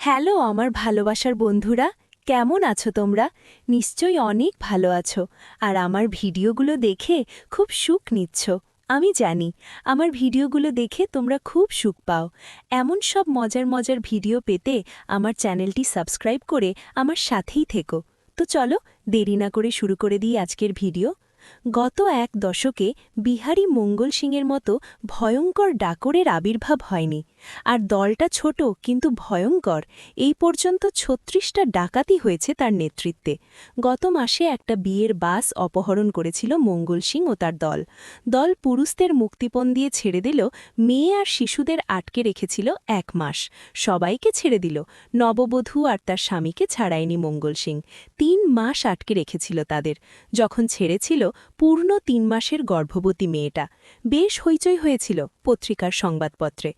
Hello আমার ভালোবাসার বন্ধুরা, কেমন আছো তোমরা? নিশ্চয়ই অনেক ভালো আছো আর আমার ভিডিওগুলো দেখে খুব সুখ নিচ্ছ। আমি জানি আমার ভিডিওগুলো দেখে তোমরা খুব সুখ পাও। এমন সব মজার মজার ভিডিও পেতে আমার চ্যানেলটি সাবস্ক্রাইব করে আমার সাথেই থেকো। তো চলো দেরি না করে শুরু করে দিই আজকের ভিডিও। গত এক দশকে বিহারী মঙ্গল সিংয়ের মতো ভয়ঙ্কর ডাকরের আবির্ভাব হয়নি। আর দলটা ছোট কিন্তু ভয়ঙ্কর। এই পর্যন্ত ৩৬টা ডাকাতি হয়েছে তার নেতৃত্বে। গত মাসে একটা বিয়ের বাস অপহরণ করেছিল মঙ্গল সিং ও তার দল। দল পুরুষদের মুক্তিপণ দিয়ে ছেড়ে দিল, মেয়ে আর শিশুদের আটকে রেখেছিল ১ মাস। সবাইকে ছেড়ে দিল, নববধূ আর তার স্বামীকে ছাড়ায়নি মঙ্গল সিং। ৩ মাস আটকে রেখেছিল তাদের। যখন ছেড়েছিল, পূর্ণ ৩ মাসের গর্ভবতী মেয়েটা। বেশ হইচই হয়েছিল পত্রিকার সংবাদপত্রে।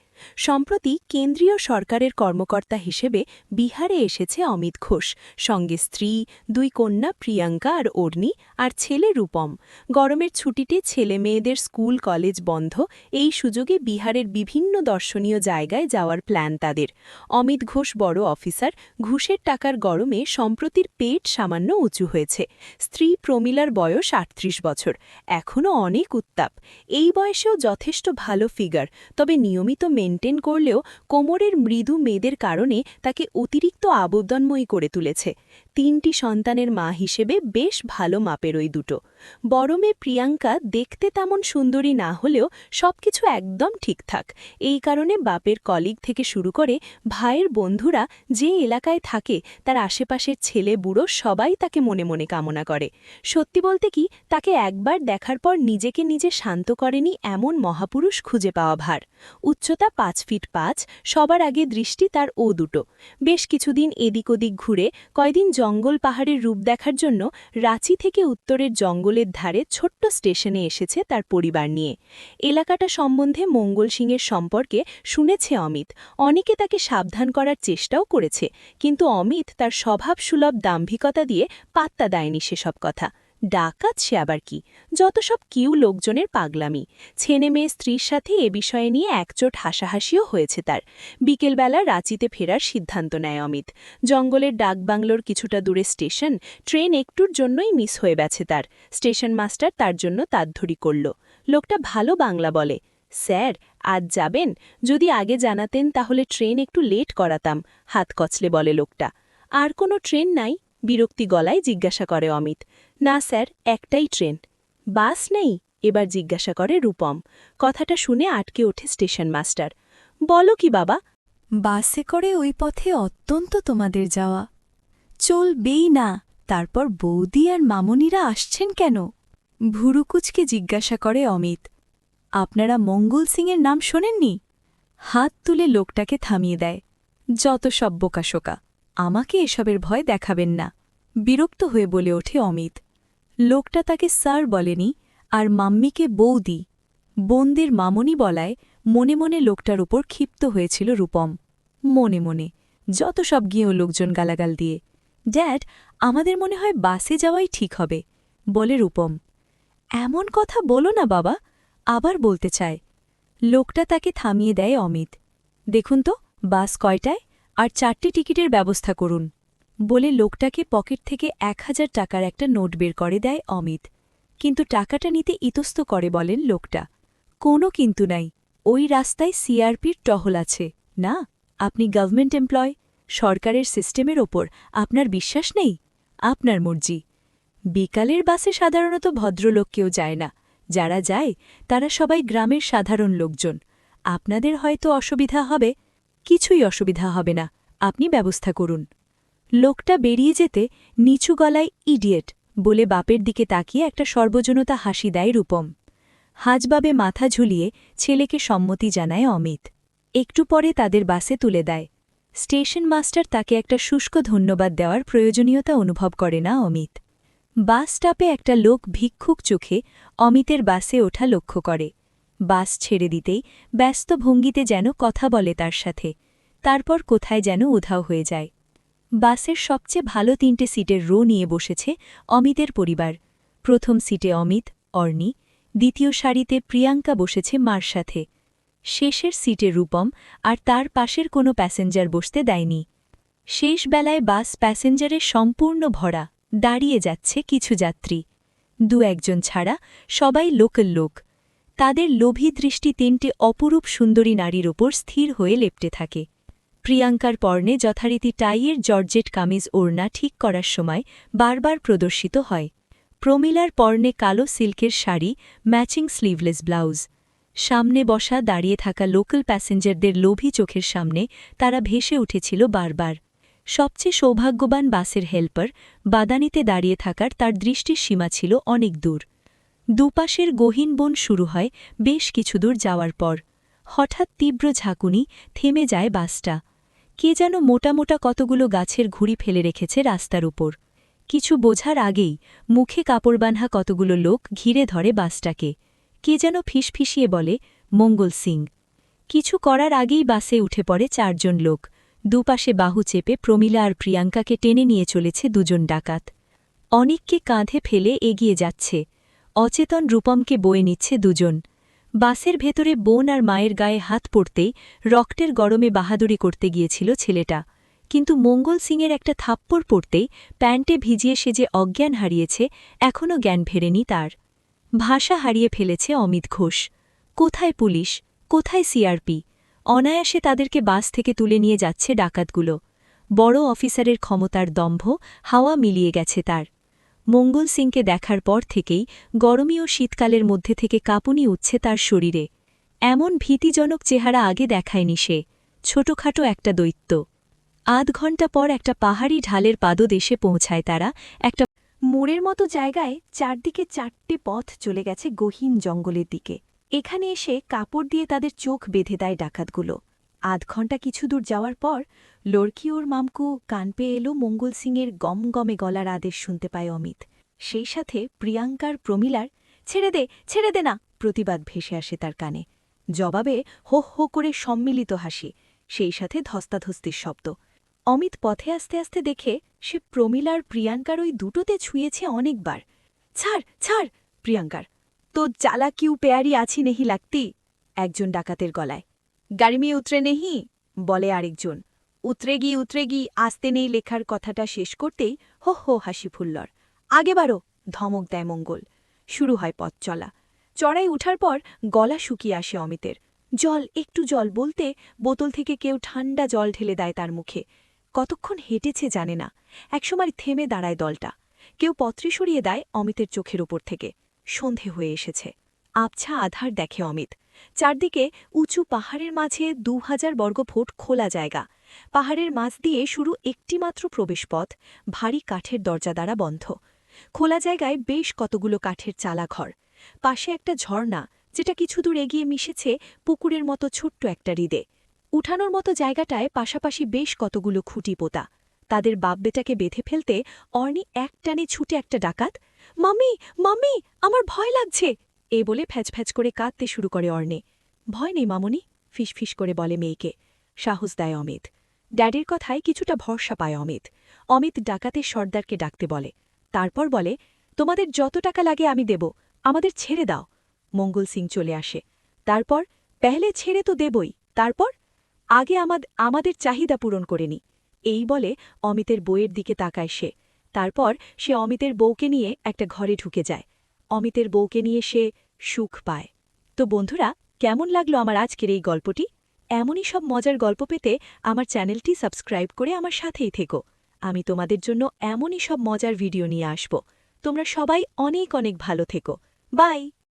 সম্প্রতি কেন্দ্রীয় সরকারের কর্মকর্তা হিসেবে বিহারে এসেছে অমিত ঘোষ, সঙ্গে স্ত্রী, ২ কন্যা প্রিয়াঙ্কা আর অর্ণি, আর ছেলে রূপম। গরমের ছুটিতে ছেলে মেয়েদের স্কুল কলেজ বন্ধ, এই সুযোগে বিহারের বিভিন্ন দর্শনীয় জায়গায় যাওয়ার প্ল্যান তাদের। অমিত ঘোষ বড় অফিসার, ঘুষের টাকার গরমে সম্প্রতির পেট সামান্য উঁচু হয়েছে। স্ত্রী প্রমিলার বয়স ৩৮ বছর, এখনও অনেক উত্তাপ। এই বয়সেও যথেষ্ট ভালো ফিগার, তবে নিয়মিত মেনটেন করলেও কোমরের মৃদু মেদের কারণে তাকে অতিরিক্ত আবেদনময়ী করে তুলেছে। ৩টি সন্তানের মা হিসেবে বেশ ভালো মাপের ওই দুটো। বড় মেয়ে প্রিয়াঙ্কা দেখতে তেমন সুন্দরী না হলেও সবকিছু একদম ঠিকঠাক। এই কারণে বাপের কলিগ থেকে শুরু করে ভাইয়ের বন্ধুরা যে এলাকায় থাকে তার আশেপাশের ছেলে বুড়ো সবাই তাকে মনে মনে কামনা করে। সত্যি বলতে কি, তাকে একবার দেখার পর নিজেকে নিজে শান্ত করেনি এমন মহাপুরুষ খুঁজে পাওয়া ভার। উচ্চতা ৫ ফিট ৫, সবার আগে দৃষ্টি তার ও দুটো। বেশ কিছুদিন এদিক ওদিক ঘুরে কয়দিন জঙ্গল পাহাড়ের রূপ দেখার জন্য রাঁচি থেকে উত্তরের জঙ্গলের ধারে ছোট্ট স্টেশনে এসেছে তার পরিবার নিয়ে। এলাকাটা সম্বন্ধে মঙ্গল সিংয়ের সম্পর্কে শুনেছে অমিত। অনেকে তাকে সাবধান করার চেষ্টাও করেছে, কিন্তু অমিত তার স্বভাবসুলভ দাম্ভিকতা দিয়ে পাত্তা দেয়নি সেসব কথা। ডাকাত সে আবার কি, যত সব কিউ লোকজনের পাগলামি। ছেলে মেয়ে স্ত্রীর সাথে এ বিষয়ে নিয়ে একচোট হাসাহাসিও হয়েছে তার। বিকেলবেলা রাঁচিতে ফেরার সিদ্ধান্ত নেয় অমিত। জঙ্গলের ডাকবাংলোর কিছুটা দূরে স্টেশন, ট্রেন একটুর জন্যই মিস হয়ে গেছে তার। স্টেশন মাস্টার তার জন্য তাড়ধড়ি করল। লোকটা ভালো বাংলা বলে। স্যার, আজ যাবেন? যদি আগে জানাতেন তাহলে ট্রেন একটু লেট করাতাম, হাত কচলে বলে লোকটা। আর কোনো ট্রেন নাই? বিরক্তি গলায় জিজ্ঞাসা করে অমিত। না স্যার, একটাই ট্রেন। বাস নেই? এবার জিজ্ঞাসা করে রূপম। কথাটা শুনে আটকে ওঠে স্টেশন মাস্টার। বলো কি বাবা? বাসে করে ওই পথে অত্যন্ত তোমাদের যাওয়া চলবেই না, তারপর বৌদি আর মামুনিরা আসছেন কেন? ভুরুকুচকে জিজ্ঞাসা করে অমিত। আপনারা মঙ্গল সিংয়ের নাম শোনেননি? হাত তুলে লোকটাকে থামিয়ে দেয়। যত সব বোকাশোকা, আমাকে এসবের ভয় দেখাবেন না, বিরক্ত হয়ে বলে ওঠে অমিত। লোকটা তাকে স্যার বলেনি, আর মাম্মিকে বৌদি, বোনদের মামনি বলায় মনে মনে লোকটার উপর ক্ষিপ্ত হয়েছিল রূপম। মনে মনে যত সব গিয়েও লোকজন গালাগাল দিয়ে। ড্যাড, আমাদের মনে হয় বাসে যাওয়াই ঠিক হবে, বলে রূপম। এমন কথা বলো না বাবা, আবার বলতে চায়। লোকটা তাকে থামিয়ে দেয় অমিত। দেখুন তো বাস কয়টায়, আর 4টি টিকিটের ব্যবস্থা করুন, বলে লোকটাকে পকেট থেকে ১,০০০ টাকার একটা নোট বের করে দেয় অমিত। কিন্তু টাকাটা নিতে ইতস্ত করে বলেন লোকটা। কোনো কিন্তু নাই, ওই রাস্তায় সিআরপির টহল আছে না। আপনি গভর্নমেন্ট এমপ্লয়, সরকারের সিস্টেমের ওপর আপনার বিশ্বাস নেই? আপনার মর্জি। বিকালের বাসে সাধারণত ভদ্রলোক কেউ যায় না, যারা যায় তারা সবাই গ্রামের সাধারণ লোকজন। আপনাদের হয়তো অসুবিধা হবে, কিছুই অসুবিধা হবে না, আপনি ব্যবস্থা করুন। লোকটা বেরিয়ে যেতে নিচু গলায় ইডিয়েট বলে বাপের দিকে তাকিয়ে একটা সর্বজনতা হাসি দেয় রূপম। হাজবাবে মাথা ঝুলিয়ে ছেলেকে সম্মতি জানায় অমিত। একটু পরে তাদের বাসে তুলে দেয়। স্টেশন মাস্টার তাকে একটা শুষ্ক ধন্যবাদ দেওয়ার প্রয়োজনীয়তা অনুভব করে না অমিত। বাস স্টপে একটা লোক ভিক্ষুক চোখে অমিতের বাসে ওঠা লক্ষ্য করে। বাস ছেড়ে দিতেই ব্যস্ত ভঙ্গিতে যেন কথা বলে তার সাথে, তারপর কোথায় যেন উধাও হয়ে যায়। বাসের সবচেয়ে ভালো 3টে সিটের রো নিয়ে বসেছে অমিতের পরিবার। প্রথম সিটে অমিত, অর্ণি, দ্বিতীয় সারিতে প্রিয়াঙ্কা বসেছে মার সাথে। শেষের সিটে রূপম, আর তার পাশের কোনো প্যাসেঞ্জার বসতে দেয়নি। শেষ বেলায় বাস প্যাসেঞ্জারের সম্পূর্ণ ভরা, দাঁড়িয়ে যাচ্ছে কিছু যাত্রী। একজন ছাড়া সবাই লোকাল লোক। তাদের লোভী দৃষ্টি তিনটে অপরূপ সুন্দরী নারীর ওপর স্থির হয়ে লেপ্টে থাকে। প্রিয়াঙ্কার পর্ণে যথারীতি টাইয়ের জর্জেট কামিজ ওড়না ঠিক করার সময় বারবার প্রদর্শিত হয়। প্রমিলার পর্ণে কালো সিল্কের শাড়ি, ম্যাচিং স্লিভলেস ব্লাউজ। সামনে বসা দাঁড়িয়ে থাকা লোকাল প্যাসেঞ্জারদের লোভী চোখের সামনে তারা ভেসে উঠেছিল বারবার। সবচেয়ে সৌভাগ্যবান বাসের হেল্পার বাদানিতে দাঁড়িয়ে থাকার তার দৃষ্টির সীমা ছিল অনেক দূর। দুপাশের গহীন বন শুরু হয় বেশ কিছু দূর যাওয়ার পর। হঠাৎ তীব্র ঝাঁকুনি, থেমে যায় বাসটা। কে যেন মোটা মোটা কতগুলো গাছের ঘুড়ি ফেলে রেখেছে রাস্তার উপর। কিছু বোঝার আগেই মুখে কাপড় বাঁধা কতগুলো লোক ঘিরে ধরে বাসটাকে। কে যেন ফিসফিসিয়ে বলে, মঙ্গল সিং। কিছু করার আগেই বাসে উঠে পড়ে 4 জন লোক। দুপাশে বাহু চেপে প্রমিলা আর প্রিয়াঙ্কাকে টেনে নিয়ে চলেছে 2 জন ডাকাত। অনিককে কাঁধে ফেলে এগিয়ে যাচ্ছে। অচেতন রূপমকে বয়ে নিচ্ছে 2 জন। বাসের ভেতরে বোন আর মায়ের গায়ে হাত পড়তেই রক্তের গরমে বাহাদুরি করতে গিয়েছিল ছেলেটা। কিন্তু মঙ্গল সিংয়ের একটা থাপ্পড় পড়তেই প্যান্টে ভিজিয়ে সে যে অজ্ঞান হারিয়েছে, এখনও জ্ঞান ফেরেনি তার। ভাষা হারিয়ে ফেলেছে অমিত ঘোষ। কোথায় পুলিশ, কোথায় সিআরপি? অনায়াসে তাদেরকে বাস থেকে তুলে নিয়ে যাচ্ছে ডাকাতগুলো। বড় অফিসারের ক্ষমতার দম্ভ হাওয়া মিলিয়ে গেছে তার। মঙ্গল সিংকে দেখার পর থেকেই গরমী ও শীতকালের মধ্যে থেকে কাঁপুনি উঠছে তার শরীরে। এমন ভীতিজনক চেহারা আগে দেখায়নি সে। ছোটখাটো একটা দৈত্য। আধ ঘণ্টা পর একটা পাহাড়ি ঢালের পাদদেশে পৌঁছায় তারা। একটা মোড়ের মতো জায়গায় চারদিকে 4টে পথ চলে গেছে গহীন জঙ্গলের দিকে। এখানে এসে কাপড় দিয়ে তাদের চোখ বেঁধে দেয় ডাকাতগুলো। আধ ঘণ্টা কিছু দূর যাওয়ার পর লড়কি ওর মামকু কান পেয়ে এলো মঙ্গল সিংয়ের গমগমে গলার আদেশ শুনতে পায় অমিত। সেই সাথে প্রিয়াঙ্কার প্রমিলার ছেড়ে দে না প্রতিবাদ ভেসে আসে তার কানে। জবাবে হো হো করে সম্মিলিত হাসি, সেই সাথে ধস্তাধস্তির শব্দ। অমিত পথে আস্তে আস্তে দেখে সে প্রমিলার প্রিয়াঙ্কার ওই দুটোতে ছুঁয়েছে অনেকবার। ছাড় প্রিয়াঙ্কার, তো জ্বালা কিউ পেয়ারি আছি নেহি লাগতি, একজন ডাকাতের গলায়। গাড়ি মেয়ে উতরে নেহি, বলে আরেকজন। উতরেগি আসতে নেই লেখার কথাটা শেষ করতেই হো হো হাসি ফুল্লর। আগে বাড়ো, ধমক দেয় মঙ্গল। শুরু হয় পথ চলা। চড়াই উঠার পর গলা শুকিয়ে আসে অমিতের। একটু জল বলতে বোতল থেকে কেউ ঠান্ডা জল ঢেলে দেয় তার মুখে। কতক্ষণ হেঁটেছে জানে না। একসময় থেমে দাঁড়ায় দলটা। কেউ পত্রি সরিয়ে দেয় অমিতের চোখের ওপর থেকে। সন্ধে হয়ে এসেছে। আবছা আধার দেখে অমিত। চারদিকে উঁচু পাহাড়ের মাঝে 2000 বর্গফুট খোলা জায়গা। পাহাড়ের মাঝ দিয়ে শুরু একটিমাত্র প্রবেশপথ, ভারী কাঠের দরজা দ্বারা বন্ধ। খোলা জায়গায় বেশ কতগুলো কাঠের চালাঘর। পাশে একটা ঝর্ণা, যেটা কিছু দূর এগিয়ে মিশেছে পুকুরের মতো ছোট্ট একটা হ্রদে। উঠানোর মতো জায়গাটায় পাশাপাশি বেশ কতগুলো খুঁটি পোতা। তাদের বাপবেটাকে বেঁধে ফেলতে অর্নি একটানে ছুটে একটা ডাকাত। মাম্মি, আমার ভয় লাগছে, এ বলে ফ্যাচফ্যাচ করে কাঁদতে শুরু করে অর্ণে। ভয় নেই মামনি, ফিসফিস করে বলে মেয়েকে। সাহস দেয় অমিত। ড্যাডির কথায় কিছুটা ভরসা পায় অমিত। অমিত ডাকাতের সর্দারকে ডাকতে বলে। তারপর বলে, তোমাদের যত টাকা লাগে আমি দেব, আমাদের ছেড়ে দাও। মঙ্গল সিং চলে আসে। তারপর, পেহলে ছেড়ে তো দেবই, তারপর আগে আমাদের চাহিদা পূরণ করে নি, এই বলে অমিতের বউয়ের দিকে তাকায় সে। তারপর সে অমিতের বউকে নিয়ে একটা ঘরে ঢুকে যায়। অমিতের বউকে নিয়ে সে সুখ পায়। তো বন্ধুরা, কেমন লাগলো আমার আজকের এই গল্পটি? এমনই সব মজার গল্প পেতে আমার চ্যানেলটি সাবস্ক্রাইব করে আমার সাথেই থেকো। আমি তোমাদের জন্য এমনই সব মজার ভিডিও নিয়ে আসব। তোমরা সবাই অনেক অনেক ভালো থেকো। বাই।